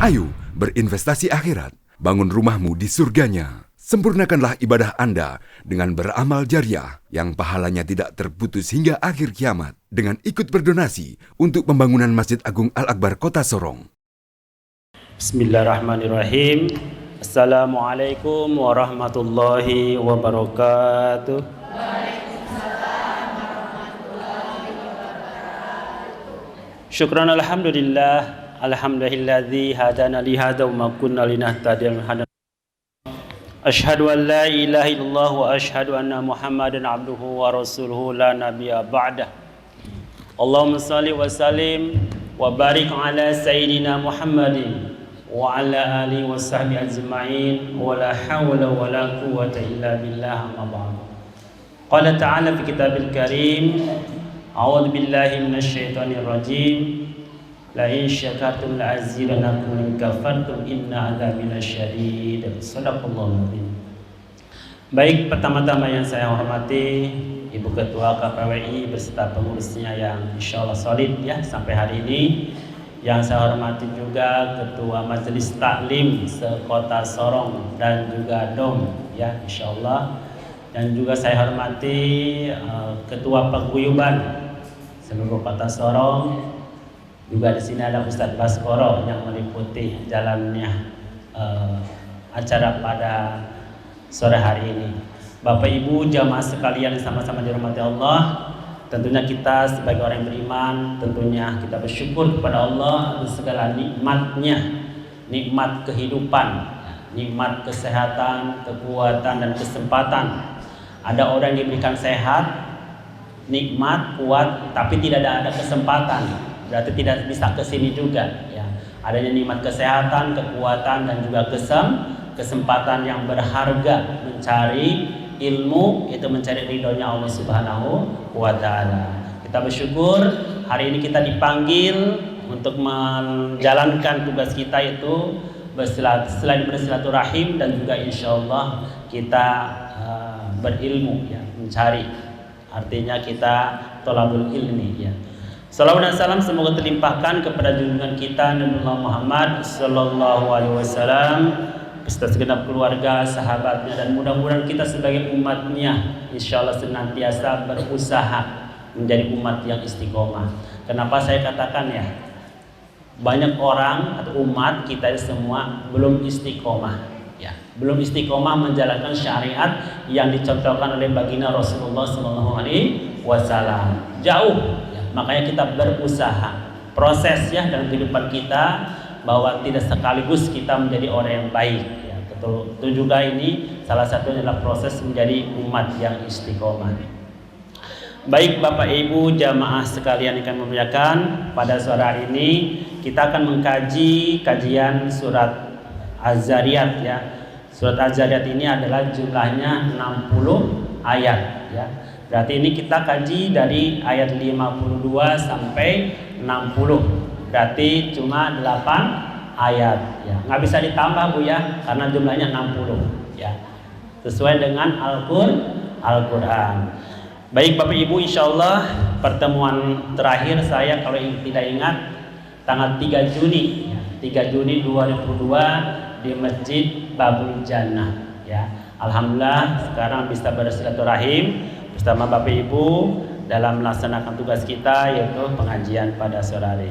Ayo berinvestasi akhirat, bangun rumahmu di surganya. Sempurnakanlah ibadah Anda dengan beramal jariah yang pahalanya tidak terputus hingga akhir kiamat dengan ikut berdonasi untuk pembangunan Masjid Agung Al-Akbar Kota Sorong. Bismillahirrahmanirrahim. Assalamualaikum warahmatullahi wabarakatuh. Waalaikumsalam warahmatullahi wabarakatuh. Syukran alhamdulillah. Alhamdulilladzi hadana li hadza wa ma kunna linahtadiya lawla Asyhadu an la ilaha illallah wa asyhadu anna Muhammadan abduhu wa rasuluhu la nabiyya ba'dah. Allahumma shalli wa sallim wa barik ala sayyidina Muhammadin wa ala alihi wa sahbihi ajma'in wa la hawla wa la quwwata illa billah amma ba'd. Qala ta'ala fi kitabil karim, a'udzu billahi minasy syaithanir rajim. La in syakartum la azidannakum wa in kafartum inna adzabi lasyadid. Shadaqallahul azim. Baik, pertama-tama yang saya hormati Ibu Ketua KPWI beserta pengurusnya yang insyaallah solid ya sampai hari ini. Yang saya hormati juga Ketua Majelis Taklim se-Kota Sorong dan juga DOM ya insyaallah. Dan juga saya hormati Ketua Paguyuban seluruh Kota Sorong. Juga di sini ada Ustadz Baskoro yang meliputi jalannya acara pada sore hari ini. Bapak Ibu jamaah sekalian yang sama-sama dirahmati Allah, tentunya kita sebagai orang yang beriman, tentunya kita bersyukur kepada Allah atas segala nikmatnya, nikmat kehidupan, nikmat kesehatan, kekuatan dan kesempatan. Ada orang yang diberikan sehat, nikmat, kuat, tapi tidak ada kesempatan. Berarti tidak bisa ke sini juga ya. Adanya nikmat kesehatan, kekuatan dan juga kesempatan yang berharga mencari ilmu, itu mencari ridhonya Allah Subhanahu wa taala. Kita bersyukur hari ini kita dipanggil untuk menjalankan tugas kita itu selain bersilaturahim dan juga insyaallah kita berilmu ya, mencari. Artinya kita thalabul ilmi ya. Salawat dan salam semoga terlimpahkan kepada junjungan kita Nabi Muhammad sallallahu alaihi wasallam beserta segenap keluarga, sahabatnya dan mudah-mudahan kita sebagai umatnya insyaallah senantiasa berusaha menjadi umat yang istiqomah. Kenapa saya katakan ya? Banyak orang atau umat kita semua belum istiqomah ya. Belum istiqomah menjalankan syariat yang dicontohkan oleh baginda Rasulullah sallallahu alaihi wasallam. Jauh. Makanya kita berusaha proses ya dalam kehidupan kita bahwa tidak sekaligus kita menjadi orang yang baik ya. Itu juga ini salah satunya adalah proses menjadi umat yang istiqomah. Baik Bapak Ibu jamaah sekalian yang kami muliakan, pada sore hari ini kita akan mengkaji kajian surat Az-Zariyat ya. Surat Az-Zariyat ini adalah jumlahnya 60 ayat ya. Berarti ini kita kaji dari ayat 52 sampai 60. Berarti cuma 8 ayat ya. Nggak bisa ditambah Bu ya, karena jumlahnya 60 ya. Sesuai dengan Al-Qur'an. Baik Bapak Ibu, insyaallah pertemuan terakhir saya kalau tidak ingat tanggal 3 Juni ya. 3 Juni 2002 di Masjid Babul Jannah ya. Alhamdulillah sekarang bisa bersilaturahim bersama Bapak Ibu dalam melaksanakan tugas kita yaitu pengajian pada sore hari.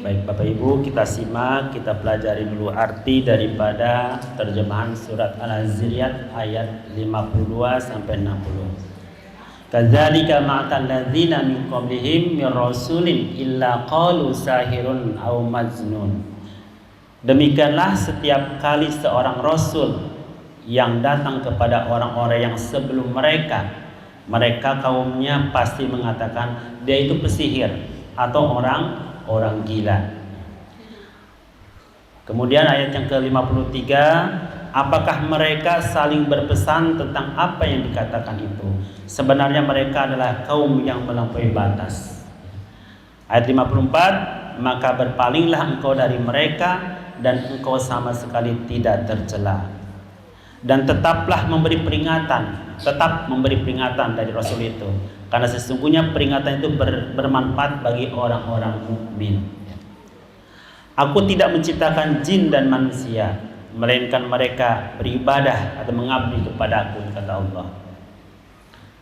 Baik Bapak Ibu, kita simak, kita pelajari dulu arti daripada terjemahan surat Al-Zariyat ayat 52 sampai 60. Kadzalika ma'tal ladzina min qablihim mir rasulin illa qalu sahirun aw majnun. Demikianlah setiap kali seorang rasul yang datang kepada orang-orang yang sebelum mereka kaumnya pasti mengatakan dia itu pesihir atau orang gila. Kemudian ayat yang ke-53, apakah mereka saling berpesan tentang apa yang dikatakan itu? Sebenarnya mereka adalah kaum yang melampaui batas. Ayat 54, maka berpalinglah engkau dari mereka dan engkau sama sekali tidak tercela. Dan tetap memberi peringatan dari Rasul itu, karena sesungguhnya peringatan itu bermanfaat bagi orang-orang mukmin. Aku tidak menciptakan jin dan manusia, melainkan mereka beribadah atau mengabdi kepada Aku, kata Allah.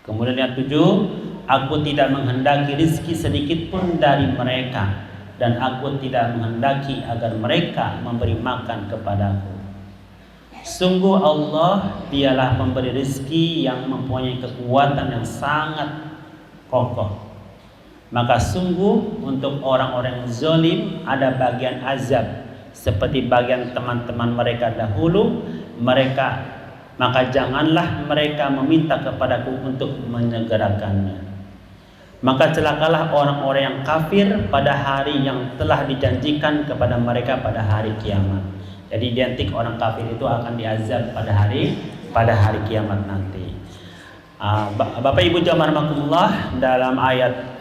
Kemudian yang 7, Aku tidak menghendaki rizki sedikit pun dari mereka, dan Aku tidak menghendaki agar mereka memberi makan kepadaku. Sungguh Allah dialah pemberi rizki yang mempunyai kekuatan yang sangat kokoh. Maka sungguh untuk orang-orang yang zalim ada bagian azab seperti bagian teman-teman mereka dahulu mereka, maka janganlah mereka meminta kepadaku untuk menyegerakannya. Maka celakalah orang-orang yang kafir pada hari yang telah dijanjikan kepada mereka pada hari kiamat. Jadi identik orang kafir itu akan diazab pada hari kiamat nanti. Bapak Ibu jamaah rahimakumullah, dalam ayat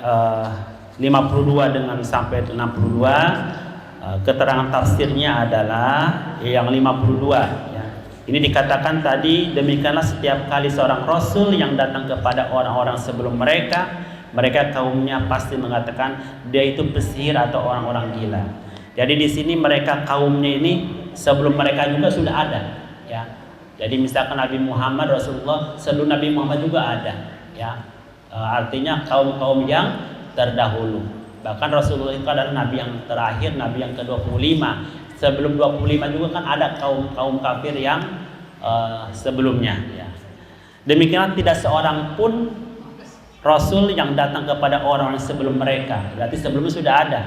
52 dengan sampai 62 keterangan tafsirnya adalah yang 52 ya. Ini dikatakan tadi, demikianlah setiap kali seorang rasul yang datang kepada orang-orang sebelum mereka kaumnya pasti mengatakan dia itu pesihir atau orang-orang gila. Jadi di sini mereka kaumnya ini sebelum mereka juga sudah ada ya. Jadi misalkan Nabi Muhammad, Rasulullah sebelum Nabi Muhammad juga ada ya. Artinya kaum-kaum yang terdahulu. Bahkan Rasulullah itu adalah Nabi yang terakhir, Nabi yang ke-25. Sebelum 25 juga kan ada kaum kafir yang sebelumnya ya. Demikian tidak seorang pun Rasul yang datang kepada orang sebelum mereka. Berarti sebelumnya sudah ada.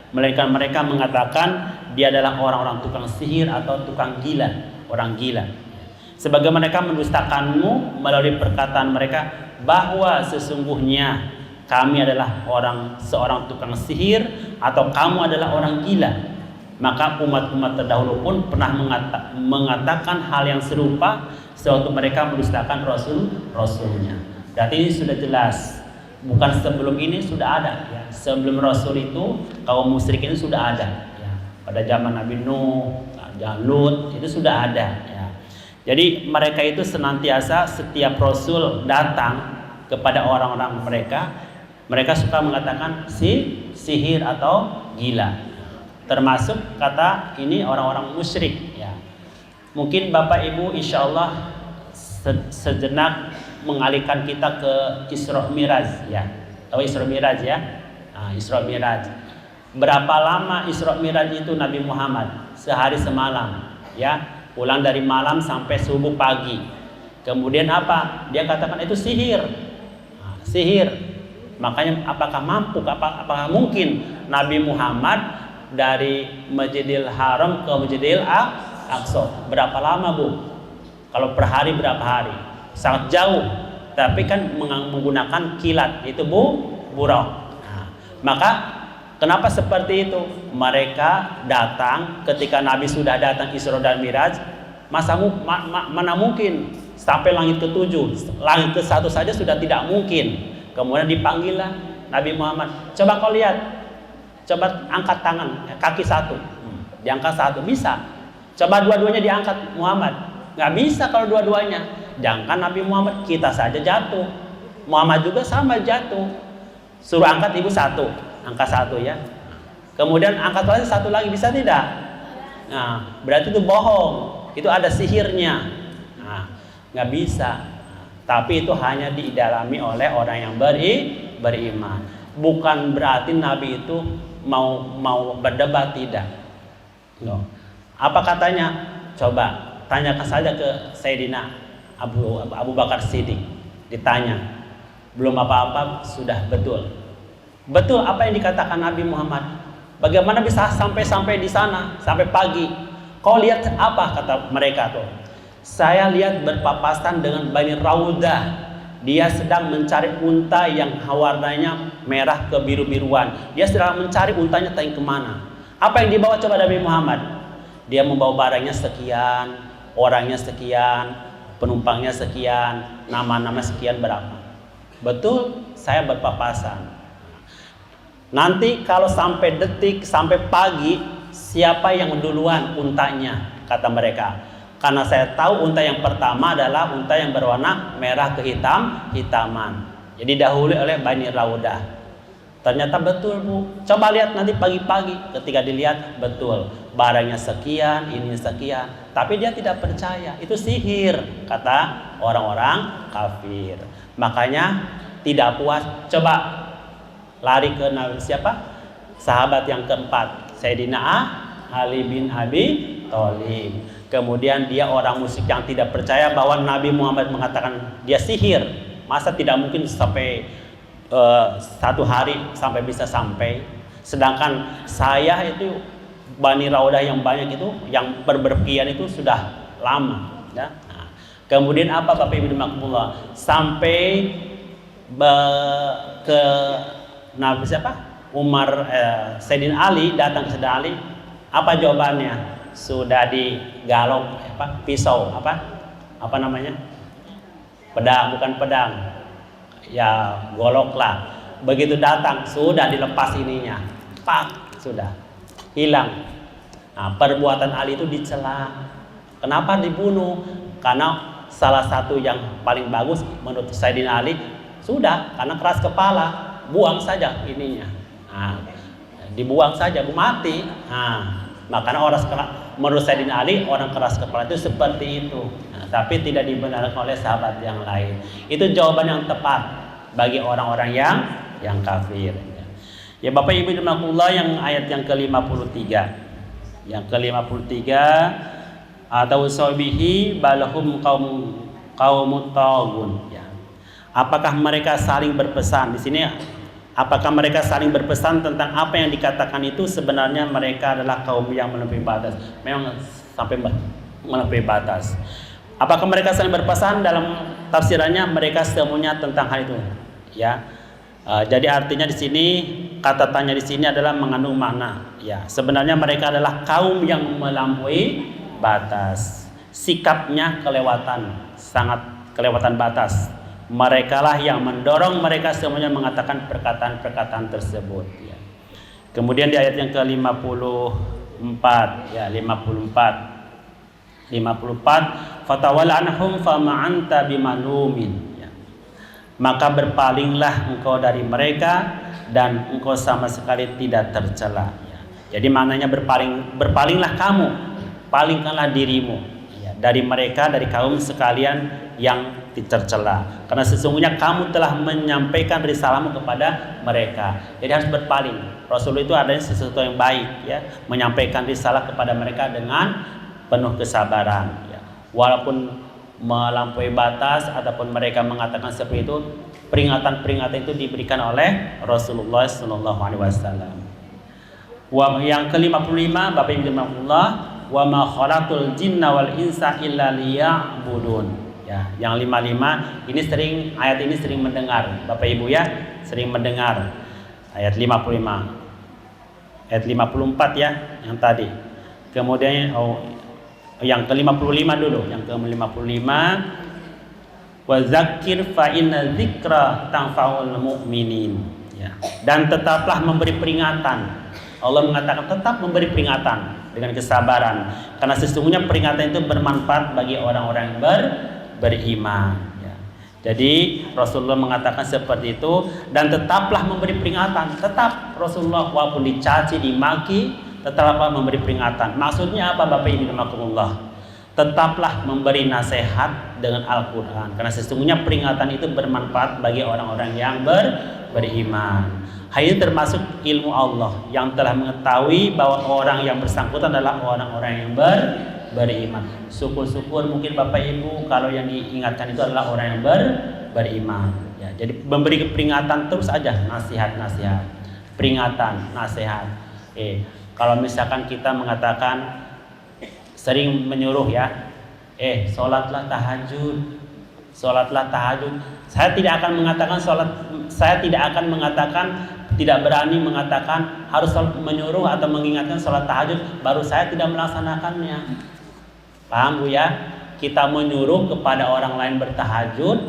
Melainkan mereka mengatakan dia adalah orang-orang tukang sihir atau tukang gila, orang gila. Sebagaimana mereka mendustakanmu melalui perkataan mereka bahwa sesungguhnya kami adalah seorang tukang sihir atau kamu adalah orang gila. Maka umat-umat terdahulu pun pernah mengatakan hal yang serupa sewaktu mereka mendustakan rasulnya. Berarti ini sudah jelas, bukan sebelum ini sudah ada ya. Sebelum Rasul itu kaum musyrik ini sudah ada ya. Pada zaman Nabi Nuh, Lut itu sudah ada ya. Jadi mereka itu senantiasa setiap Rasul datang kepada orang-orang mereka suka mengatakan sihir atau gila. Termasuk kata ini orang-orang musyrik ya. Mungkin Bapak Ibu insya Allah sejenak mengalihkan kita ke Isra Miraj ya. Tahu Isra Miraj ya? Nah, Isra Miraj. Berapa lama Isra Miraj itu Nabi Muhammad? Sehari semalam ya. Pulang dari malam sampai subuh pagi. Kemudian apa? Dia katakan itu sihir. Nah, sihir. Makanya apakah mampu, apakah mungkin Nabi Muhammad dari Masjidil Haram ke Masjidil Aqsa? Berapa lama Bu? Kalau per hari berapa hari? Sangat jauh. Tapi kan menggunakan kilat, itu buraq. Nah, maka kenapa seperti itu? Mereka datang ketika Nabi sudah datang Isra dan Miraj. Mana mungkin sampai langit ke-7, langit ke-1 saja sudah tidak mungkin. Kemudian dipanggillah Nabi Muhammad. Coba kau lihat, coba angkat tangan, kaki satu, diangkat satu, bisa. Coba dua-duanya diangkat Muhammad, nggak bisa kalau dua-duanya. Jangan Nabi Muhammad, kita saja jatuh. Muhammad juga sama jatuh. Suruh angkat ibu satu, angkat satu ya. Kemudian angkat lagi satu lagi, bisa tidak? Nah, berarti itu bohong, itu ada sihirnya. Nah, nggak bisa. Tapi itu hanya diidalami oleh orang yang beriman. Bukan berarti Nabi itu mau berdebat, tidak. No. Apa katanya? Coba tanyakan saja ke Sayyidina Abu Bakar Siddiq. Ditanya, belum apa-apa sudah betul. Betul apa yang dikatakan Nabi Muhammad? Bagaimana bisa sampai di sana sampai pagi? Kau lihat apa kata mereka tuh? Saya lihat berpapasan dengan Bani Raudah. Dia sedang mencari unta yang warnanya merah kebiru-biruan. Dia sedang mencari untanya tanya kemana. Apa yang dibawa coba Nabi Muhammad? Dia membawa barangnya sekian, orangnya sekian, penumpangnya sekian, nama-nama sekian berapa. Betul, saya berpapasan. Nanti kalau sampai detik, sampai pagi, siapa yang duluan untanya? Kata mereka. Karena saya tahu unta yang pertama adalah unta yang berwarna merah kehitaman. Jadi dahulu oleh Bani Raudah. Ternyata betul Bu. Coba lihat nanti pagi-pagi, ketika dilihat betul barangnya sekian, ini sekian, tapi dia tidak percaya. Itu sihir kata orang-orang kafir. Makanya tidak puas, coba lari ke siapa? Sahabat yang keempat, Sayyidina Ali bin Abi Thalib. Kemudian dia orang musyrik yang tidak percaya bahwa Nabi Muhammad mengatakan dia sihir. Masa tidak mungkin sampai satu hari sampai bisa sampai. Sedangkan saya itu Bani Raudah yang banyak itu, yang berpergian itu sudah lama. Ya. Nah, kemudian apa Bapak Ibu Dimakumullah? Sampai ke Nabi siapa? Sayyidina Ali datang ke Sayyidina Ali. Apa jawabannya? Sudah digalok pisau apa namanya? Pedang, bukan pedang. Ya golok lah. Begitu datang sudah dilepas ininya, pak, sudah hilang. Nah, perbuatan Ali itu dicela. Kenapa dibunuh? Karena salah satu yang paling bagus menurut Sayyidina Ali sudah, karena keras kepala, buang saja ininya. Nah, dibuang saja, mati. Nah, makanya menurut Sayyidina Ali orang keras kepala itu seperti itu. Nah, tapi tidak dibenarkan oleh sahabat yang lain. Itu jawaban yang tepat bagi orang-orang yang kafir. Ya Bapak Ibu Dimakumullah, yang ayat yang ke-53. Yang ke-53, atau sabihi balhum qaumut tagun. Ya. Apakah mereka saling berpesan di sini? Apakah mereka saling berpesan tentang apa yang dikatakan itu sebenarnya mereka adalah kaum yang melampaui batas. Memang sampai melampaui batas. Apakah mereka saling berpesan? Dalam tafsirannya mereka semuanya tentang hal itu. Ya. Jadi artinya di sini kata tanya di sini adalah mengandung makna. Ya, sebenarnya mereka adalah kaum yang melampaui batas. Sikapnya kelewatan, sangat kelewatan batas. Merekalah yang mendorong mereka semuanya mengatakan perkataan-perkataan tersebut. Ya. Kemudian di ayat yang ke-54, ya 54, fatawal anhum fama anta bimalumin. Ya. Maka berpalinglah engkau dari mereka dan engkau sama sekali tidak tercela. Ya. Jadi maknanya berpalinglah kamu, palingkanlah dirimu ya, dari mereka, dari kaum sekalian yang tercela, karena sesungguhnya kamu telah menyampaikan risalahmu kepada mereka. Jadi harus berpaling. Rasul itu adanya sesuatu yang baik ya, menyampaikan risalah kepada mereka dengan penuh kesabaran ya. Walaupun melampaui batas ataupun mereka mengatakan seperti itu, peringatan-peringatan itu diberikan oleh Rasulullah SAW. Yang ke-55 Bapak Ibu Dimakumullah, wa ma khalaqul jinna wal insa illa liya'budun. Ya, yang 55 ini ayat ini sering mendengar Bapak Ibu ya, sering mendengar ayat 55. Ayat 54 ya, yang tadi. Kemudian yang ke-55 dulu, yang ke-55, wa dzakir fa inna dzikra tanfa'ul mu'minin. Ya. Dan tetaplah memberi peringatan. Allah mengatakan tetap memberi peringatan dengan kesabaran, karena sesungguhnya peringatan itu bermanfaat bagi orang-orang yang beriman ya. Jadi Rasulullah mengatakan seperti itu, dan tetaplah memberi peringatan. Tetap Rasulullah walaupun dicaci, dimaki, tetaplah memberi peringatan. Maksudnya apa Bapak Ibu Dimakumullah? Tetaplah memberi nasihat dengan Al-Quran, karena sesungguhnya peringatan itu bermanfaat bagi orang-orang yang beriman. Hal ini termasuk ilmu Allah yang telah mengetahui bahwa orang yang bersangkutan adalah orang-orang yang beriman. Syukur-syukur mungkin Bapak Ibu kalau yang diingatkan itu adalah orang yang beriman ya. Jadi memberi peringatan terus aja, nasihat, peringatan, nasihat. Kalau misalkan kita mengatakan sering menyuruh ya, sholatlah tahajud. Saya tidak tidak berani mengatakan harus menyuruh atau mengingatkan sholat tahajud baru saya tidak melaksanakannya. Paham Bu ya? Kita menyuruh kepada orang lain bertahajud,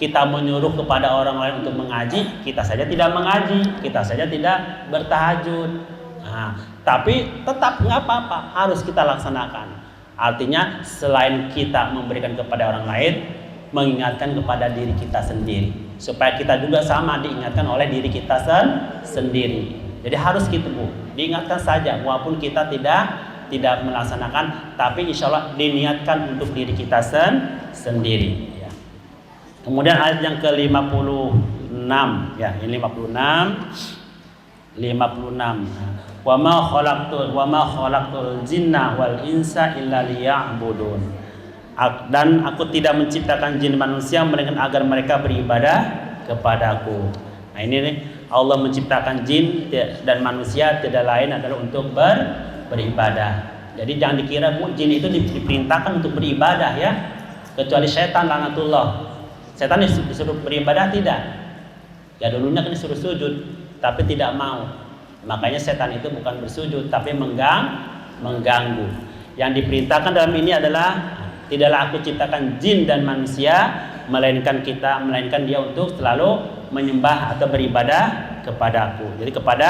kita menyuruh kepada orang lain untuk mengaji, kita saja tidak mengaji, kita saja tidak bertahajud. Nah, tapi tetap nggak apa-apa, harus kita laksanakan. Artinya selain kita memberikan kepada orang lain, mengingatkan kepada diri kita sendiri. supaya kita juga sama diingatkan oleh diri kita sendiri. Jadi harus gitu Bu, diingatkan saja walaupun kita tidak melaksanakan, tapi insya Allah diniatkan untuk diri kita sendiri. Ya. Kemudian ayat yang ke-56 ya, ini 56. Wa ma khalaqtul jinna wal insa illa liya'budun. Dan aku tidak menciptakan jin manusia melainkan agar mereka beribadah kepadaku. Nah ini nih, Allah menciptakan jin dan manusia tidak lain adalah untuk beribadah. Jadi jangan dikira Bu, jin itu diperintahkan untuk beribadah ya, kecuali setan laknatullah. Setan disuruh beribadah tidak. Ya dulunya kan disuruh sujud tapi tidak mau. Makanya setan itu bukan bersujud tapi mengganggu. Yang diperintahkan dalam ini adalah tidaklah aku ciptakan jin dan manusia melainkan dia untuk selalu menyembah atau beribadah kepadaku. Jadi kepada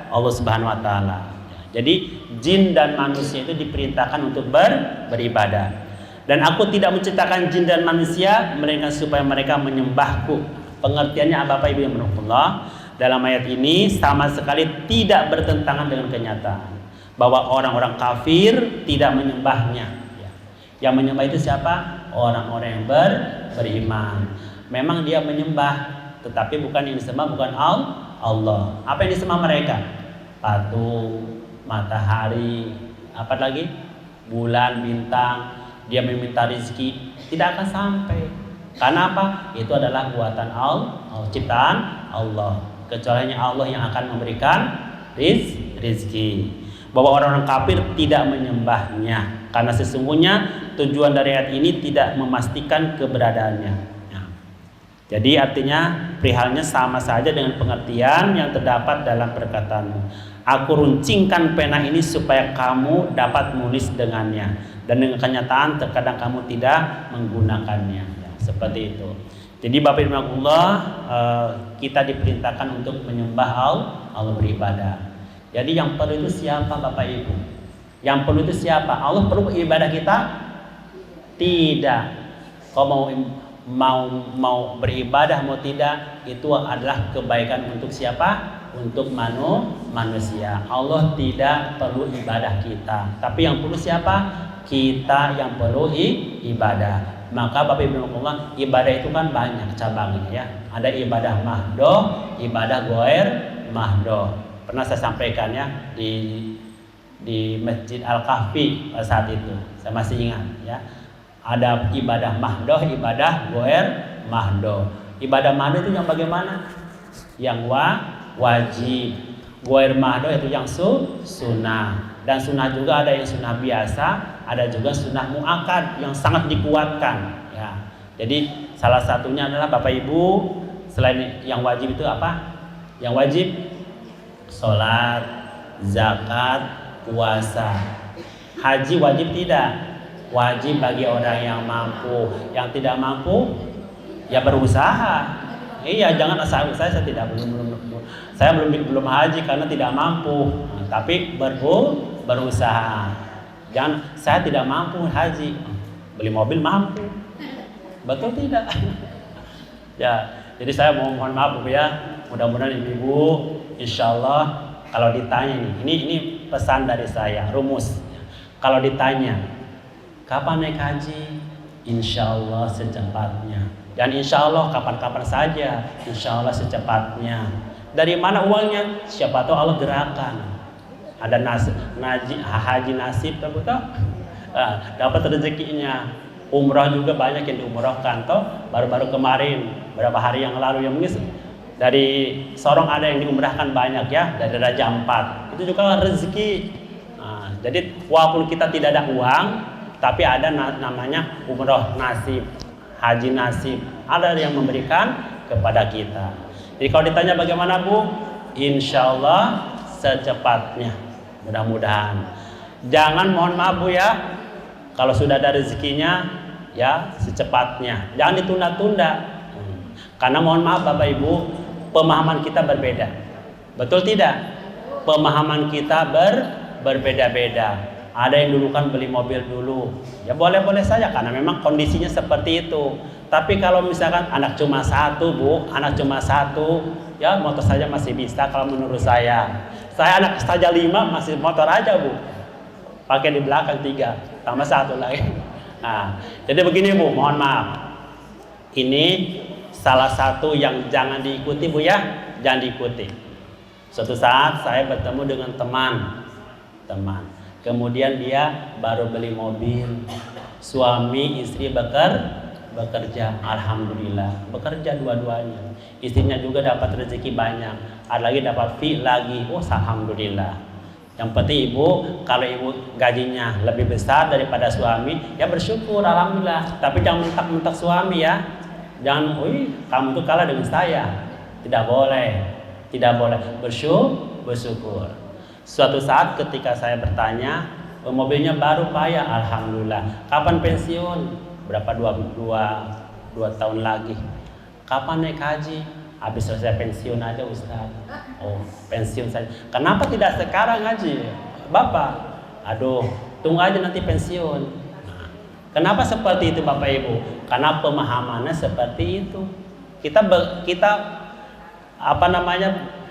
Allah Subhanahu wa taala. Jadi jin dan manusia itu diperintahkan untuk beribadah. Dan aku tidak menciptakan jin dan manusia melainkan supaya mereka menyembahku. Pengertiannya Bapak Ibu yang berahmatullah, dalam ayat ini sama sekali tidak bertentangan dengan kenyataan bahwa orang-orang kafir tidak menyembahnya. Yang menyembah itu siapa? Orang-orang yang beriman. Memang dia menyembah, tetapi bukan yang disembah bukan Allah. Apa yang disembah mereka? Patung, matahari, apa lagi? Bulan, bintang. Dia meminta rezeki, tidak akan sampai. Karena apa? Itu adalah buatan Allah, ciptaan Allah. Kecuali Allah yang akan memberikan rezeki. Bahwa orang-orang kafir tidak menyembahnya, karena sesungguhnya tujuan dari ayat ini tidak memastikan keberadaannya. Nah, jadi artinya perihalnya sama saja dengan pengertian yang terdapat dalam perkataanmu. Aku runcingkan pena ini supaya kamu dapat menulis dengannya, dan dengan kenyataan terkadang kamu tidak menggunakannya. Ya, seperti itu. Jadi Bapak Ibu Allah, kita diperintahkan untuk menyembah Allah beribadah. Jadi yang perlu itu siapa Bapak Ibu? Yang perlu itu siapa? Allah perlu ibadah kita? Tidak. Kau mau beribadah mau tidak, itu adalah kebaikan untuk siapa? Untuk manusia. Allah tidak perlu ibadah kita. Tapi yang perlu siapa? Kita yang perlu ibadah. Maka Bapak Ibu Allah, ibadah itu kan banyak cabangnya ya. Ada ibadah mahdoh, ibadah goer mahdoh. Pernah saya sampaikan ya di Masjid Al-Kahfi saat itu. Saya masih ingat ya. Ada ibadah mahdoh, ibadah goer mahdoh. Ibadah mahdoh itu yang bagaimana? Yang wajib. Goer mahdoh itu yang sunnah. Dan sunnah juga ada yang sunnah biasa, ada juga sunnah muakkad yang sangat dikuatkan ya. Jadi salah satunya adalah Bapak Ibu, selain yang wajib itu apa? Yang wajib sholat, zakat, puasa. Haji wajib tidak? Wajib bagi orang yang mampu. Yang tidak mampu ya berusaha. Iya, jangan asal saya tidak belum haji karena tidak mampu. Tapi berusaha. Jangan saya tidak mampu haji. Beli mobil mampu. Betul tidak? Ya, jadi saya mohon maaf Bu ya. Mudah-mudahan Ibu insyaallah kalau ditanya ini pesan dari saya, rumus. Kalau ditanya, kapan naik haji? Insyaallah secepatnya. Dan insyaallah kapan-kapan saja, insyaallah secepatnya. Dari mana uangnya? Siapa tahu Allah gerakan. Ada haji nasib betul? Dapat rezekinya. Umrah juga banyak yang diumrahkan toh. Baru-baru kemarin, beberapa hari yang lalu yang mungkin dari Sorong ada yang diumrahkan banyak ya, dari Raja Ampat. Itu juga rezeki. Nah, jadi walaupun kita tidak ada uang, tapi ada namanya umrah nasib, haji nasib. Ada yang memberikan kepada kita. Jadi kalau ditanya bagaimana Bu? Insya Allah secepatnya. Mudah-mudahan. Jangan mohon maaf Bu ya. Kalau sudah ada rezekinya ya secepatnya. Jangan ditunda-tunda. Karena mohon maaf Bapak Ibu, pemahaman kita berbeda. Betul tidak? Pemahaman kita berbeda-beda. Ada yang dulu kan beli mobil dulu. Ya boleh-boleh saja karena memang kondisinya seperti itu. Tapi kalau misalkan anak cuma satu, Bu, anak cuma satu, ya motor saja masih bisa kalau menurut saya. Saya anak saja 5 masih motor aja, Bu. Pakai di belakang 3, tambah 1 lagi. Nah, jadi begini, Bu, mohon maaf. Ini salah satu yang jangan diikuti, Bu ya, jangan diikuti. Suatu saat saya bertemu dengan teman. Kemudian dia baru beli mobil. Suami istri bekerja, alhamdulillah, bekerja dua-duanya. Istrinya juga dapat rezeki banyak, ada lagi dapat fee lagi. Oh, alhamdulillah. Yang penting ibu, kalau ibu gajinya lebih besar daripada suami, ya bersyukur, alhamdulillah. Tapi jangan mentak-mentak suami ya. Jangan, kamu tuh kalah dengan saya. Tidak boleh. Bersyukur. Suatu saat ketika saya bertanya, mobilnya baru Pak ya, alhamdulillah. Kapan pensiun? Berapa 2 tahun lagi. Kapan naik haji? Habis selesai pensiun aja Ustaz. Oh, pensiun saja. Kenapa tidak sekarang haji? Bapak, aduh, tunggu aja nanti pensiun. Nah, kenapa seperti itu Bapak Ibu? Karena pemahamannya seperti itu. Kita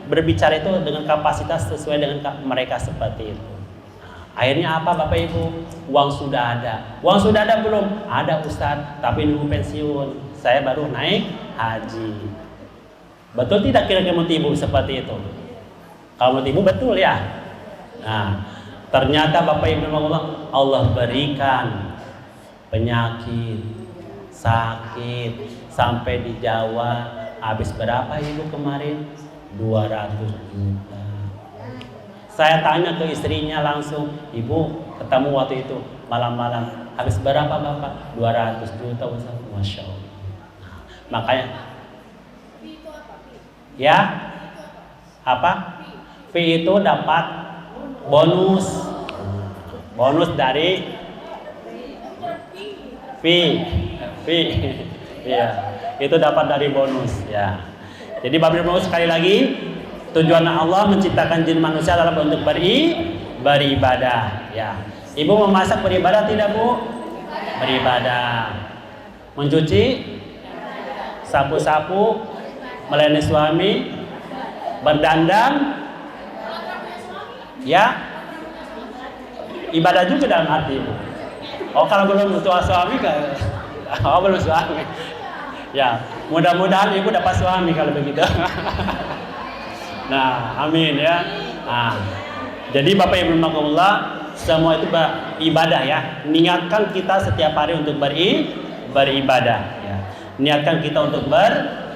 berbicara itu dengan kapasitas sesuai dengan mereka seperti itu. Akhirnya apa Bapak Ibu? Uang sudah ada. Uang sudah ada belum? Ada Ustaz, tapi nunggu pensiun. Saya baru naik haji. Betul tidak kira-kira menurut Ibu seperti itu? Kalau menurut Ibu betul ya? Nah, ternyata Bapak Ibu Allah berikan penyakit, sakit, sampai di Jawa. Habis berapa Ibu kemarin? 200 juta. Saya tanya ke istrinya langsung, Ibu ketemu waktu itu malam-malam, habis berapa Bapak? 200 juta Ustaz. Masya Allah. Nah, makanya ya apa? Fee itu dapat bonus dari fee ya, itu dapat dari bonus ya. Jadi Bapak Ibu sekali lagi, tujuan Allah menciptakan jin manusia adalah untuk beribadah ya. Ibu memasak beribadah tidak Bu? Beribadah. Mencuci, sapu-sapu, melayani suami, berdandan ya, ibadah juga dalam hati Ibu. Oh, kalau belum tua suami belum suami ya, mudah-mudahan Ibu dapat suami kalau begitu. Nah, amin ya. Nah, jadi Bapak Ibu rahimakumullah, semua itu ibadah ya. Niatkan kita setiap hari untuk beribadah ya. Niatkan kita untuk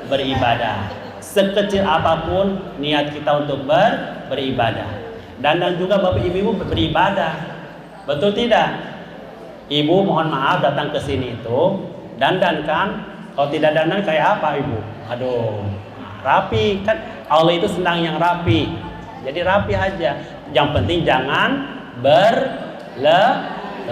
beribadah. Sekecil apapun niat kita untuk beribadah. Dan juga Bapak Ibu beribadah. Betul tidak? Ibu mohon maaf datang ke sini itu dandan kan? Kalau tidak dandan kayak apa Ibu? Aduh, rapi kan, Allah itu senang yang rapi. Jadi rapi aja. Yang penting jangan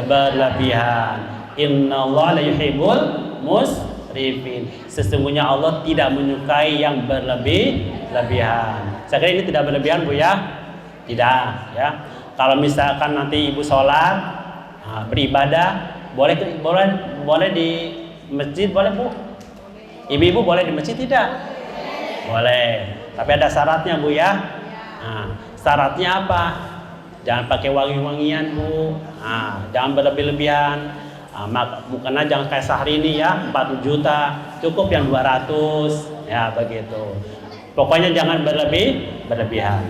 berlebihan. Innallaha la yuhibbul musrifin. Sesungguhnya Allah tidak menyukai yang berlebihan. Saya kira ini tidak berlebihan Bu ya? Tidak ya. Kalau misalkan nanti Ibu sholat, beribadah, boleh di masjid boleh Bu? Ibu-ibu boleh di masjid tidak? Boleh. Tapi ada syaratnya Bu ya. Nah, syaratnya apa? Jangan pakai wangi-wangian Bu. Nah, jangan berlebih-lebihan. Mukanya jangan kayak sehari ini ya 4 juta, cukup yang 200 ya begitu. Pokoknya jangan berlebihan.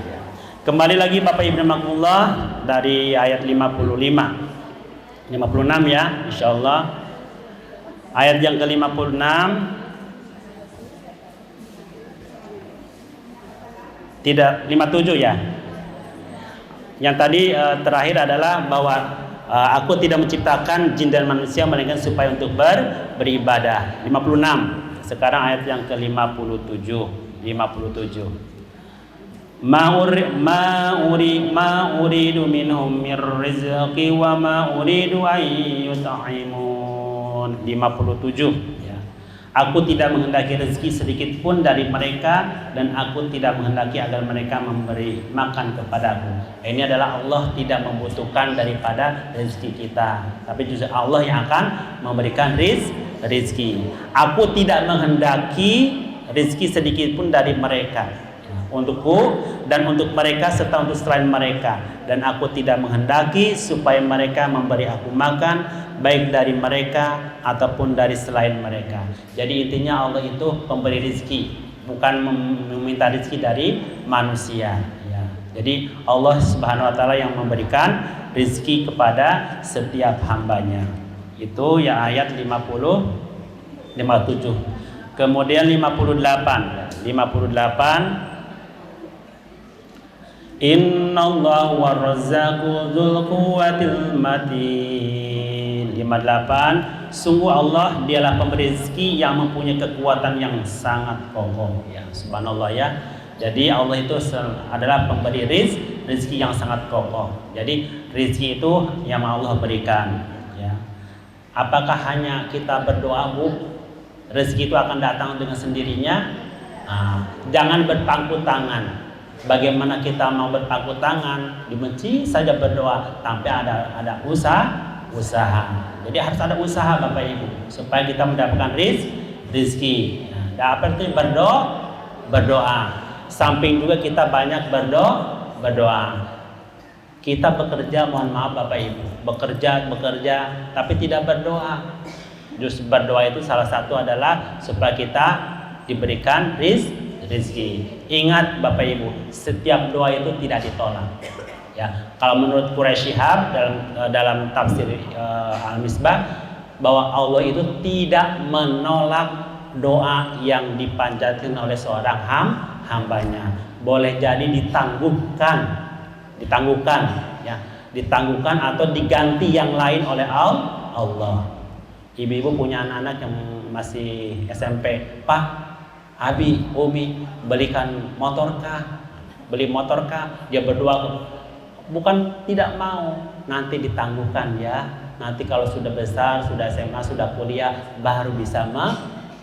Kembali lagi Bapak Ibu rahimakumullah dari ayat 56 ya, insyaallah. Ayat yang ke-56 tidak 57 ya. Yang tadi terakhir adalah bahwa aku tidak menciptakan jin dan manusia melainkan supaya untuk beribadah. 56. Sekarang ayat yang ke-57. Ma uridu minhum mir rizqi wa ma uridu ay yut'imun. 57 ya. Aku tidak menghendaki rezeki sedikit pun dari mereka dan aku tidak menghendaki agar mereka memberi makan kepadaku. Ini adalah Allah tidak membutuhkan daripada rezeki kita, tapi justru Allah yang akan memberikan rizki. Aku tidak menghendaki rizki sedikit pun dari mereka untukku dan untuk mereka serta untuk selain mereka, dan aku tidak menghendaki supaya mereka memberi aku makan baik dari mereka ataupun dari selain mereka. Jadi intinya Allah itu pemberi rizki, bukan meminta rizki dari manusia ya. Jadi Allah Subhanahu wa taala yang memberikan rizki kepada setiap hambanya. Itu ya ayat 57. Kemudian 58. Innallaha warrazzaqu dzul quwwatil matin. 58. Sungguh Allah dialah pemberi rezeki yang mempunyai kekuatan yang sangat kokoh ya. Subhanallah ya. Jadi Allah itu adalah pemberi rezeki yang sangat kokoh. Jadi rezeki itu yang Allah berikan ya. Apakah hanya kita berdoa, Bu, rezeki itu akan datang dengan sendirinya? Jangan berpangku tangan. Bagaimana kita mau berpangku tangan di masjid saja berdoa tanpa ada usaha. Jadi harus ada usaha Bapak Ibu supaya kita mendapatkan rezeki. Dapat itu berdoa. Samping juga kita banyak berdoa. Kita bekerja, mohon maaf Bapak Ibu, bekerja tapi tidak berdoa. Justru berdoa itu salah satu adalah supaya kita diberikan rezeki. Ingat Bapak Ibu, setiap doa itu tidak ditolak. Ya, kalau menurut Quraisy Shihab dalam tafsir Al-Misbah bahwa Allah itu tidak menolak doa yang dipanjatkan oleh seorang hambanya. Boleh jadi ditangguhkan atau diganti yang lain oleh Allah. Ibu-ibu punya anak-anak yang masih SMP, Pak, Abi, Umi, belikan motorkah? Beli motorkah? Dia berdoa, bukan tidak mau, nanti ditangguhkan ya. Nanti kalau sudah besar, sudah SMA, sudah kuliah, baru bisa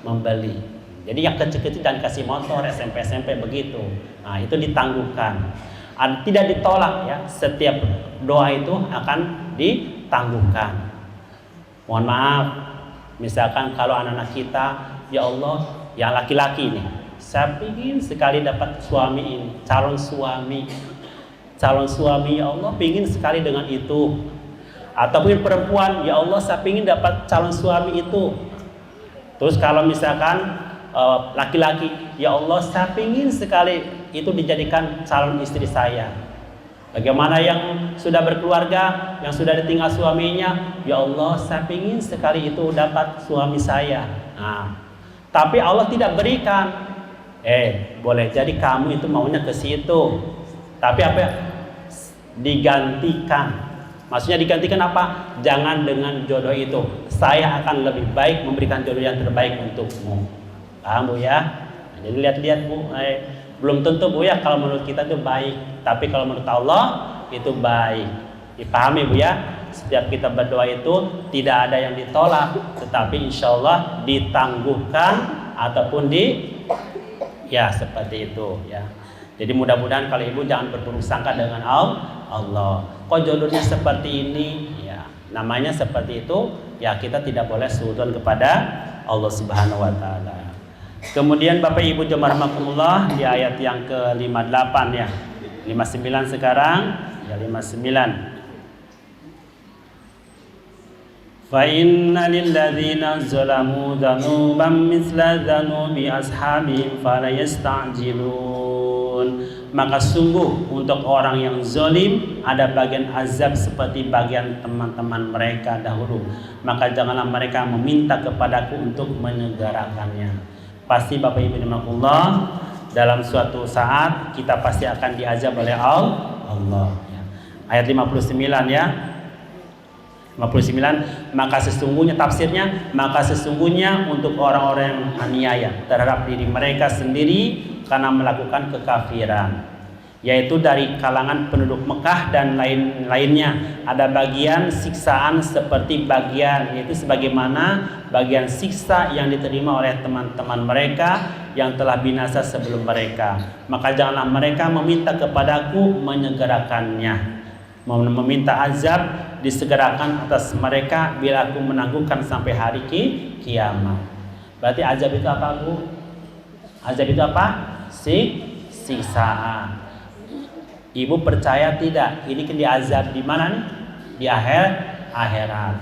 membeli. Jadi yang kecil-kecil dan kasih motor, SMP begitu. Nah, itu ditangguhkan. Tidak ditolak ya. Setiap doa itu akan ditangguhkan. Mohon maaf, misalkan kalau anak-anak kita, ya Allah, yang laki-laki nih, saya ingin sekali dapat suami ini, calon suami ya Allah, ingin sekali dengan itu. Ataupun perempuan, ya Allah, saya ingin dapat calon suami itu. Terus kalau misalkan laki-laki, ya Allah, saya ingin sekali itu dijadikan calon istri saya. Bagaimana yang sudah berkeluarga, yang sudah ditinggal suaminya, ya Allah, saya ingin sekali itu dapat suami saya. Nah, tapi Allah tidak berikan. Boleh jadi kamu itu maunya ke situ. Tapi apa? Digantikan. Maksudnya digantikan apa? Jangan dengan jodoh itu. Saya akan lebih baik memberikan jodoh yang terbaik untukmu. Paham Bu ya? Jadi lihat-lihat Bu. Belum tentu Bu ya kalau menurut kita itu baik. Tapi kalau menurut Allah itu baik. Dipahami Bu ya? Setiap kita berdoa itu tidak ada yang ditolak, tetapi insya Allah ditangguhkan ataupun ya seperti itu ya. Jadi mudah-mudahan kalau ibu jangan berburuk sangka dengan Allah. Kok jodohnya seperti ini? Ya, namanya seperti itu. Ya kita tidak boleh suudzon kepada Allah Subhanahu Wa Taala. Kemudian Bapak Ibu jemaah rahimakumullah di ayat yang ke-58 ya. 59 sekarang ya 59. Fa inna lilladzina zalamu dzanuban mithla dzanubi ashabihim fala yasta'jilun. Maka sungguh untuk orang yang zalim ada bagian azab seperti bagian teman-teman mereka dahulu. Maka janganlah mereka meminta kepadaku untuk menyegerakannya. Pasti Bapak Ibu rahimakumullah, dalam suatu saat kita pasti akan diazab oleh Allah ya. Ayat 59 ya. 59, maka sesungguhnya tafsirnya, maka sesungguhnya untuk orang-orang yang aniaya terhadap diri mereka sendiri karena melakukan kekafiran, yaitu dari kalangan penduduk Mekah dan lainnya, ada bagian siksaan seperti bagian, yaitu sebagaimana bagian siksa yang diterima oleh teman-teman mereka yang telah binasa sebelum mereka. Maka janganlah mereka meminta kepadaku menyegerakannya. meminta azab disegerakan atas mereka bila aku menangguhkan sampai hari kiamat. Berarti azab itu apa, Bu? Azab itu apa? Siksaan. Ibu percaya tidak? Ini kan diazab di mana nih? Di akhirat.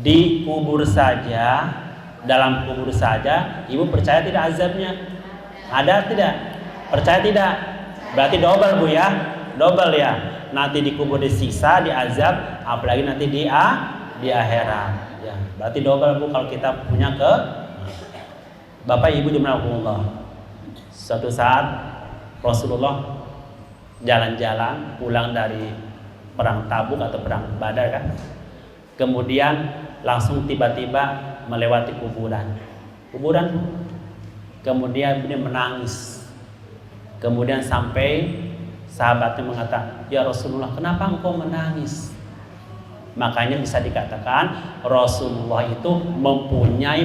Di kubur saja, dalam kubur saja, ibu percaya tidak azabnya? Ada tidak? Percaya tidak? Berarti double, Bu ya. Double ya. Nanti di kubur disiksa, diazab, apalagi nanti di akhirat. Ya, berarti double, Bu, kalau kita punya ke Bapak Ibu jemaah. Suatu saat Rasulullah jalan-jalan pulang dari perang Tabuk atau perang Badar kan. Kemudian langsung tiba-tiba melewati kuburan. Kemudian dia menangis. Kemudian sampai sahabatnya mengatakan, "Ya Rasulullah, kenapa engkau menangis?" Makanya bisa dikatakan Rasulullah itu mempunyai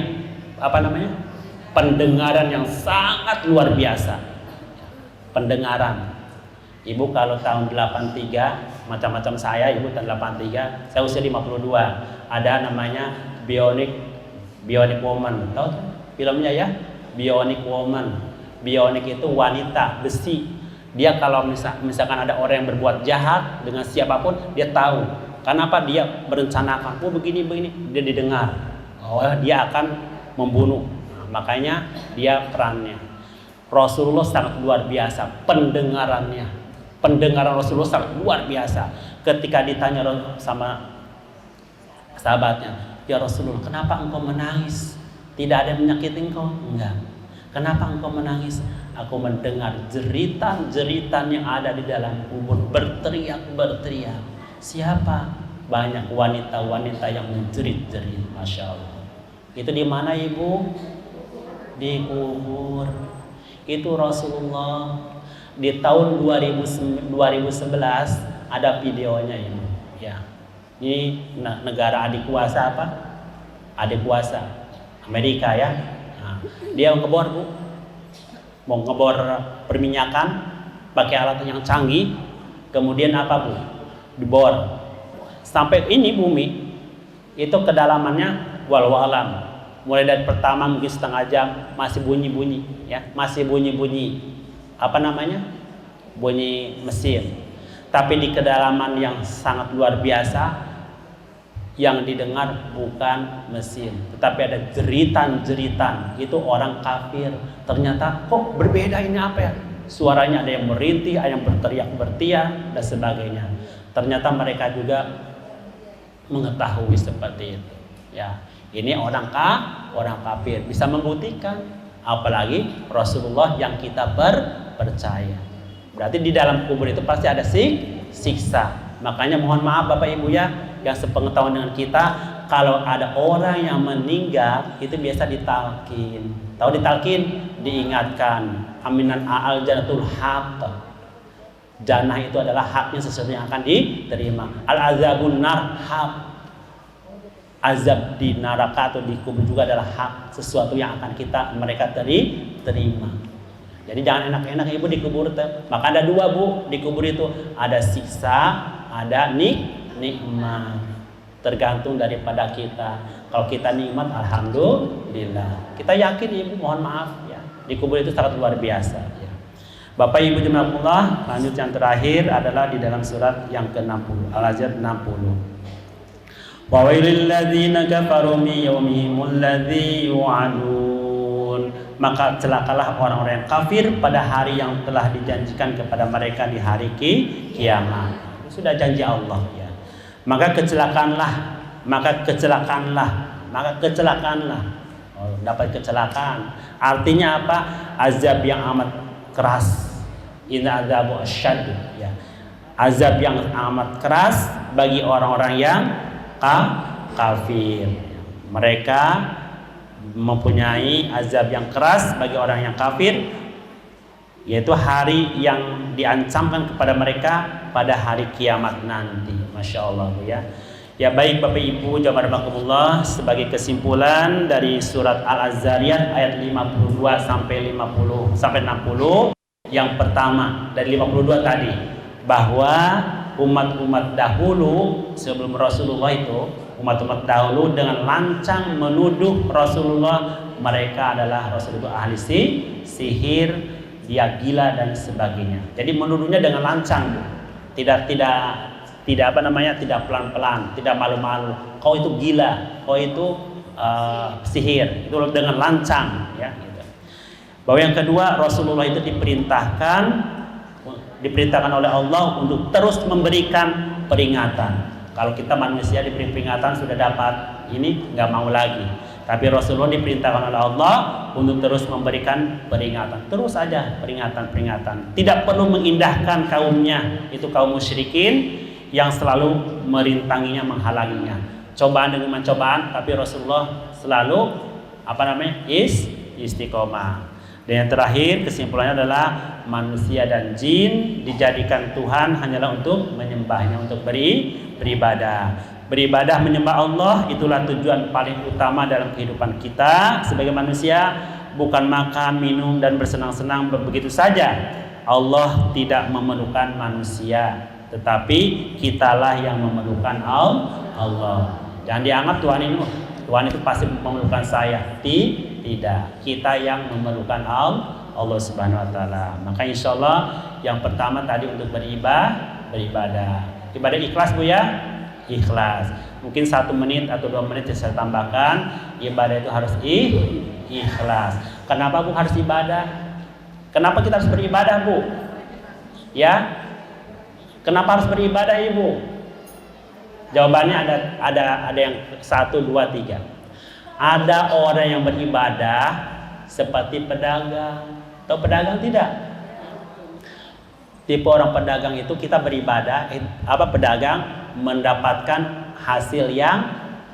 pendengaran yang sangat luar biasa. Pendengaran. Ibu kalau tahun 83, macam-macam saya, ibu tahun 83, saya usia 52. Ada namanya Bionic Woman. Tahu filmnya ya? Bionic Woman. Bionic itu wanita besi. Dia kalau misalkan ada orang yang berbuat jahat dengan siapapun, dia tahu. Kenapa dia merencanakan, begini, dia didengar. Dia akan membunuh. Makanya dia perannya. Rasulullah sangat luar biasa pendengarannya. Pendengaran Rasulullah sangat luar biasa. Ketika ditanya sama sahabatnya, "Ya Rasulullah, kenapa engkau menangis? Tidak ada yang menyakiti engkau?" "Enggak." "Kenapa engkau menangis?" "Aku mendengar jeritan-jeritan yang ada di dalam kubur berteriak." "Siapa?" "Banyak wanita-wanita yang menjerit-jerit." Masya Allah. Itu di mana, Ibu? Di kubur. Itu Rasulullah di tahun 2011 ada videonya ini. Ya. Ini negara adik kuasa apa? Adik kuasa Amerika ya. Nah, dia ngebor, Bu. Mau ngebor perminyakan pakai alat yang canggih. Kemudian apa, Bu? Dibor sampai ini bumi. Itu kedalamannya walau alam. Mulai dari pertama mungkin setengah jam masih bunyi-bunyi ya, masih bunyi-bunyi bunyi mesin. Tapi di kedalaman yang sangat luar biasa, yang didengar bukan mesin, tetapi ada jeritan-jeritan. Itu orang kafir. Ternyata kok berbeda ini apa ya? Suaranya ada yang merintih, ada yang berteriak dan sebagainya. Ternyata mereka juga mengetahui seperti itu ya. Ini orang kafir bisa membuktikan, apalagi Rasulullah yang kita percaya. Berarti di dalam kubur itu pasti ada siksa. Makanya mohon maaf Bapak Ibu ya, yang sepengetahuan dengan kita, kalau ada orang yang meninggal itu biasa ditalkin. Tahu ditalkin? Diingatkan. Aminan a'al janatul haq. Jannah itu adalah haknya, sesuatu yang akan diterima. Al-azabun nar haq. Azab di neraka atau di kubur juga adalah hak, sesuatu yang akan mereka terima. Jadi jangan enak-enak Ibu di kubur. Maka ada dua, Bu, di kubur itu ada siksa, ada nikmat. Tergantung daripada kita. Kalau kita nikmat, alhamdulillah. Kita yakin Ibu, mohon maaf ya, di kubur itu sangat luar biasa ya. Bapak Ibu jemaah, lanjut yang terakhir adalah di dalam surat yang ke-60, Al-Ahzab 60. Wa wailil ladzina kafaru min yaumihimul ladzi yu'adun. Maka celakalah orang-orang yang kafir pada hari yang telah dijanjikan kepada mereka di hari kiamat. Sudah janji Allah ya. Maka kecelakanlah. Dapat kecelakaan. Artinya apa? Azab yang amat keras. Inna azabu asyad ya. Azab yang amat keras bagi orang-orang yang kafir. Mereka mempunyai azab yang keras bagi orang yang kafir, yaitu hari yang diancamkan kepada mereka pada hari kiamat nanti. Masya Allah ya. Ya baik Bapak Ibu jamaah sebagai kesimpulan dari surat Al-Zariyat ayat 52 sampai 60. Yang pertama dari 52 tadi, bahwa umat-umat dahulu sebelum Rasulullah itu, umat-umat dahulu dengan lancang menuduh Rasulullah mereka adalah Rasulullah ahli sihir, dia gila dan sebagainya. Jadi menuduhnya dengan lancang, tidak pelan-pelan, tidak malu-malu. Kau itu gila, kau itu sihir, itu dengan lancang, ya. Gitu. Bahwa yang kedua, Rasulullah itu diperintahkan oleh Allah untuk terus memberikan peringatan. Kalau kita manusia diberi peringatan sudah dapat, ini nggak mau lagi. Tapi Rasulullah diperintahkan oleh Allah untuk terus memberikan peringatan. Terus aja peringatan. Tidak perlu mengindahkan kaumnya, itu kaum musyrikin yang selalu merintanginya, menghalanginya. Cobaan demi cobaan, tapi Rasulullah selalu istiqomah. Dan yang terakhir, kesimpulannya adalah manusia dan jin dijadikan Tuhan hanyalah untuk menyembahnya, untuk beribadah. Beribadah menyembah Allah itulah tujuan paling utama dalam kehidupan kita sebagai manusia, bukan makan, minum dan bersenang-senang begitu saja. Allah tidak memerlukan manusia, tetapi kitalah yang memerlukan Allah. Jangan dianggap Tuhan itu pasti memerlukan saya. Tidak, kita yang memerlukan Allah Subhanahu wa taala. Maka insyaallah yang pertama tadi untuk beribadah. Ibadah ikhlas Bu ya? Ikhlas. Mungkin 1 menit atau 2 menit saya tambahkan, ibadah itu harus ikhlas. Kenapa Bu harus ibadah? Kenapa kita harus beribadah Bu? Ya? Kenapa harus beribadah Ibu? Jawabannya ada yang 1, 2, 3. Ada orang yang beribadah seperti pedagang. Tahu pedagang tidak? Tipe orang pedagang itu kita beribadah, pedagang mendapatkan hasil yang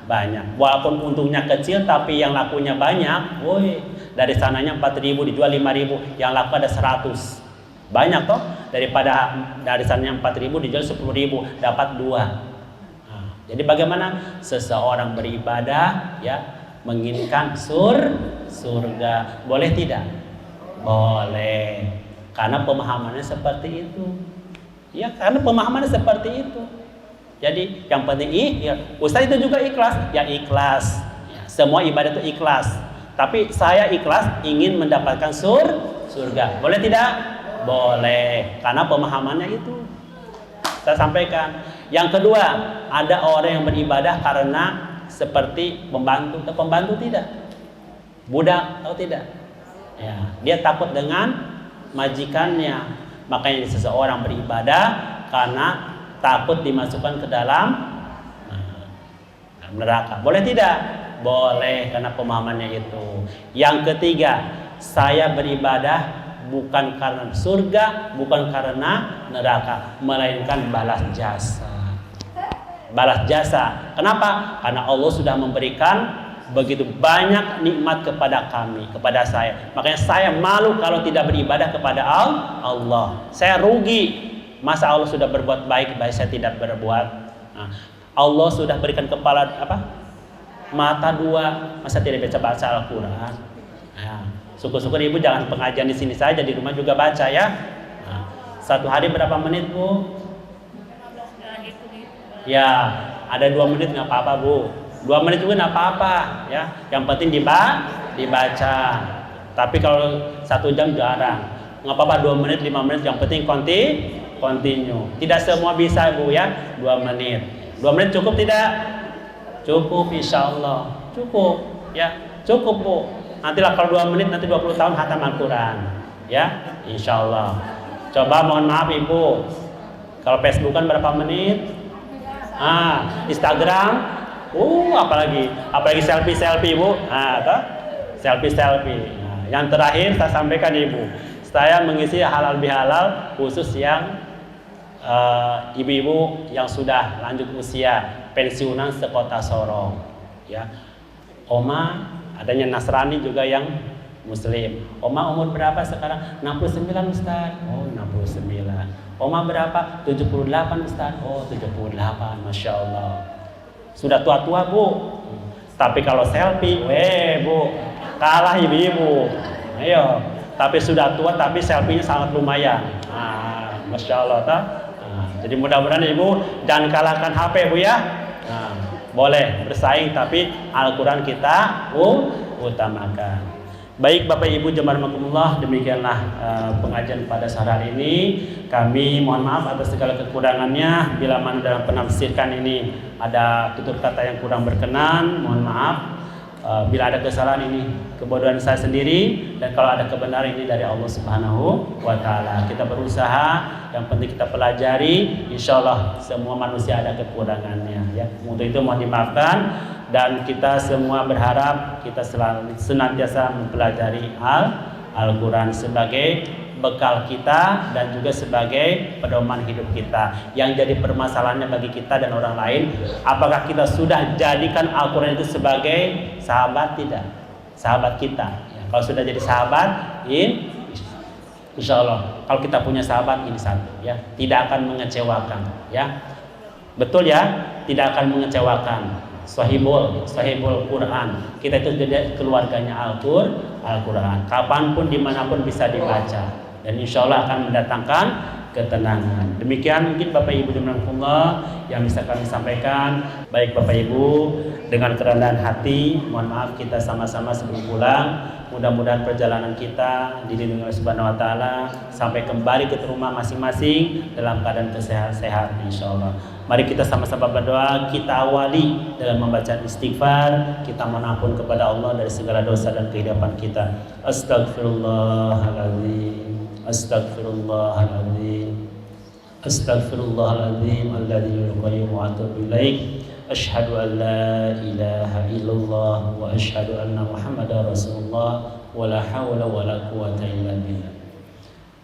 banyak. Walaupun untungnya kecil tapi yang lakunya banyak. Woi, dari sananya 4.000 dijual 5.000, yang laku ada 100. Banyak toh? Daripada dari sananya 4.000 dijual 10.000, dapat 2. Nah, jadi bagaimana seseorang beribadah ya? Menginginkan surga, boleh tidak? Boleh, karena pemahamannya seperti itu. Ya, karena pemahamannya seperti itu. Jadi yang penting Ustaz itu juga ikhlas, ya ikhlas. Ya, semua ibadah itu ikhlas. Tapi saya ikhlas ingin mendapatkan surga, boleh tidak? Boleh, karena pemahamannya itu. Saya sampaikan. Yang kedua, ada orang yang beribadah karena seperti pembantu tidak, budak tahu tidak, ya dia takut dengan majikannya. Makanya seseorang beribadah karena takut dimasukkan ke dalam neraka. Boleh tidak? Boleh, karena pemahamannya itu. Yang ketiga, saya beribadah bukan karena surga, bukan karena neraka, melainkan balas jasa. Kenapa? Karena Allah sudah memberikan begitu banyak nikmat kepada kami, kepada saya. Makanya saya malu kalau tidak beribadah kepada Allah. Saya rugi. Masa Allah sudah berbuat baik saya tidak berbuat. Nah, Allah sudah berikan mata 2, masa tidak baca Al-Quran? Nah, syukur-syukur Ibu jangan pengajian di sini saja, di rumah juga baca ya. Nah, 1 hari berapa menit Bu? Ya, ada 2 menit nggak apa-apa Bu. 2 menit juga nggak apa-apa ya. Yang penting dibaca. Tapi kalau 1 jam jarang. Nggak apa-apa 2 menit, 5 menit. Yang penting continue. Tidak semua bisa Bu ya. 2 menit. 2 menit cukup tidak? Cukup insya Allah. Cukup ya. Cukup Bu. Nantilah kalau 2 menit nanti 20 tahun khatam Al-Quran. Ya, insya Allah. Coba mohon maaf Ibu. Kalau Facebook kan berapa menit? Instagram, apalagi selfie Bu, selfie. Nah, yang terakhir saya sampaikan Ibu, saya mengisi halal bihalal khusus yang ibu-ibu yang sudah lanjut usia pensiunan sekota Sorong, ya. Oma adanya Nasrani juga yang Muslim. Oma umur berapa sekarang? 69 Ustaz. Oh 69. Oma berapa? 78 Ustaz. Oh 78, Masya Allah. Sudah tua-tua Bu. Tapi kalau selfie, Bu, kalah ibu-ibu. Ayo. Tapi sudah tua tapi selfie-nya sangat lumayan. Masya Allah. Jadi mudah-mudahan Ibu jangan kalahkan HP Bu ya. Nah, boleh bersaing tapi Al-Quran kita utamakan. Baik Bapak Ibu jemaah rahimakumullah, demikianlah pengajian pada sore hari ini. Kami mohon maaf atas segala kekurangannya. Bila mana dalam penafsirkan ini ada tutur kata yang kurang berkenan, mohon maaf. Bila ada kesalahan ini kebodohan saya sendiri, dan kalau ada kebenaran ini dari Allah Subhanahu wa taala. Kita berusaha, yang penting kita pelajari. Insyaallah semua manusia ada kekurangannya ya. Untuk itu mohon dimaafkan, dan kita semua berharap kita selalu senantiasa mempelajari Al-Qur'an sebagai bekal kita dan juga sebagai pedoman hidup kita. Yang jadi permasalahannya bagi kita dan orang lain, apakah kita sudah jadikan Al-Quran itu sebagai sahabat? Tidak, sahabat kita ya. Kalau sudah jadi sahabat, insya Allah kalau kita punya sahabat ini satu ya, tidak akan mengecewakan ya. Betul ya, tidak akan mengecewakan. Sahibul Quran, kita itu jadi keluarganya Al-Quran. Kapanpun dimanapun bisa dibaca, dan insya Allah akan mendatangkan ketenangan. Demikian mungkin Bapak Ibu Allah yang bisa kami sampaikan. Baik Bapak Ibu, dengan kerendahan hati mohon maaf kita sama-sama sebelum pulang. Mudah-mudahan perjalanan kita dilindungi oleh Subhanahu wa taala sampai kembali ke rumah masing-masing dalam keadaan sehat insyaallah. Mari kita sama-sama berdoa. Kita awali dengan membaca istighfar. Kita mohon ampun kepada Allah dari segala dosa dan kehidupan kita. Astaghfirullahaladzim. Astaghfirullahaladzim. Astaghfirullahaladzim alladzi yuqayyimu wa atubu ilaik. Asyhadu an la ilaha illallah wa asyhadu anna Muhammadar Rasulullah wa la hawla wa la quwwata illa billah.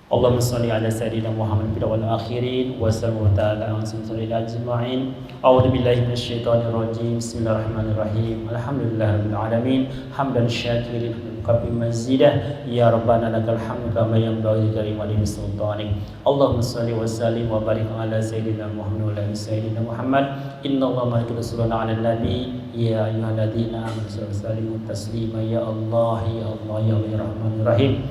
Allahumma shalli ala sayyidina Muhammad fil awwal akhirin wa sallallahu ta'ala wa sallallahu ajma'in. A'udzu billahi minasy syaithanir rajim. Bismillahirrahmanirrahim. Alhamdulillahirabbil alamin. Hamdan syakirin qabil mazidah. Ya rabbana lakal hamdu kama yanbaghi li karimati sultanik. Allahumma shalli wa sallim wa barik ala sayyidina Muhammad wa ala sayyidina Muhammad. Innallaha wa malaikatahu yusholluna 'alan nabi. Ya ayyuhalladzina amanu sallu taslima. Ya Allah ya Allah ya Rahmanir Rahim.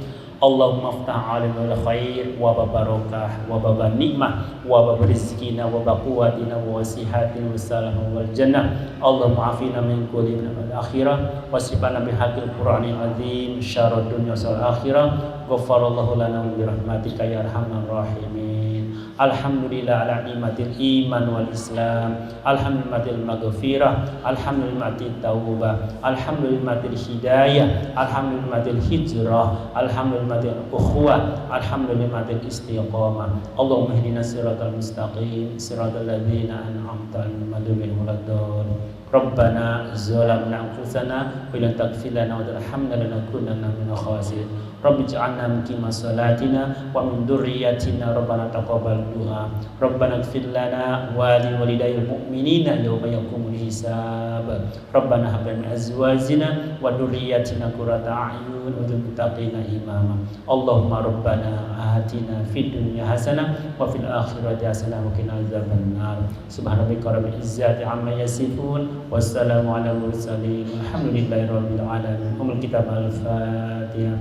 Allahumma aftah alimul khair wa babarakah wa baban nikmah wa babarizkina wa baquwatina wa wasihatin wa salam wal jannah. Allahumma afina min kulli min al-akhirah wa sibana bihaqil qur'anil azim syarrud dunya wal akhirah. Ghafarallahu lana bi rahmatika ya arhamar rahimin. Alhamdulillah ala ni'matil iman wal islam. Alhamdulillahi maghfirah. Alhamdulillahi taubah. Alhamdulillahi hidayah. Alhamdulillahi hijrah. Alhamdulillahi ukhuwah. Alhamdulillahi istiqamah. Allahumma ihdina siratal mustaqim siratal ladzina an'amta 'alaihim ghairil maghdubi. Rabbana zalamna anfusana wa illam taghfir lana wa tarhamna lanakunanna minal khasirin. Rabbi ij'alna muqima salatina wa min dzurriyyatina rabbana taqabbal du'a. Rabbana ighfir lana wa li walidayil mu'minina yawma yaqumul hisab. Rabbana hab lana min azwajina wa dzurriyyatina qurrata a'yun waj'alna lil muttaqina imama. Allahumma rabbana atina fid dunya hasanah wa fil akhirati hasanah wa qina adzabannar. Subhanarabbika rabbil izzati amma yasifun. Wassalamu ala mursalin. Alhamdulillahi rabbil alamin. Umul kitab al-Fatihah.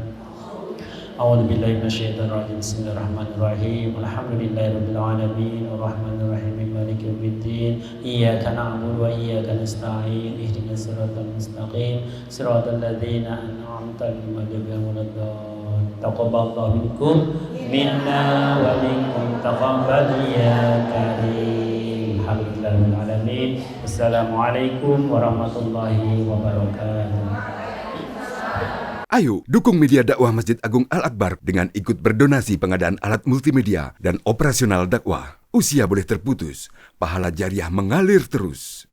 A'udzu billahi minasyaitonir rajim. Bismillahirrahmanirrahim. Alhamdulillahi rabbil alamin. Arrahmanir rahim. Maliki yaumiddin. Iyyaka na'budu wa iyyaka nasta'in. Ihdinas siratal mustaqim. Siratal ladzina an'amta 'alaihim ghairil maghdubi 'alaihim. Taqabbalallahu minkum minna wa minkum taqabbal ya karim. Alhamdulillahirabbil alamin. Wassalamualaikum warahmatullahi wabarakatuh. Ayo dukung media dakwah Masjid Agung Al-Akbar dengan ikut berdonasi pengadaan alat multimedia dan operasional dakwah. Usia boleh terputus, pahala jariah mengalir terus.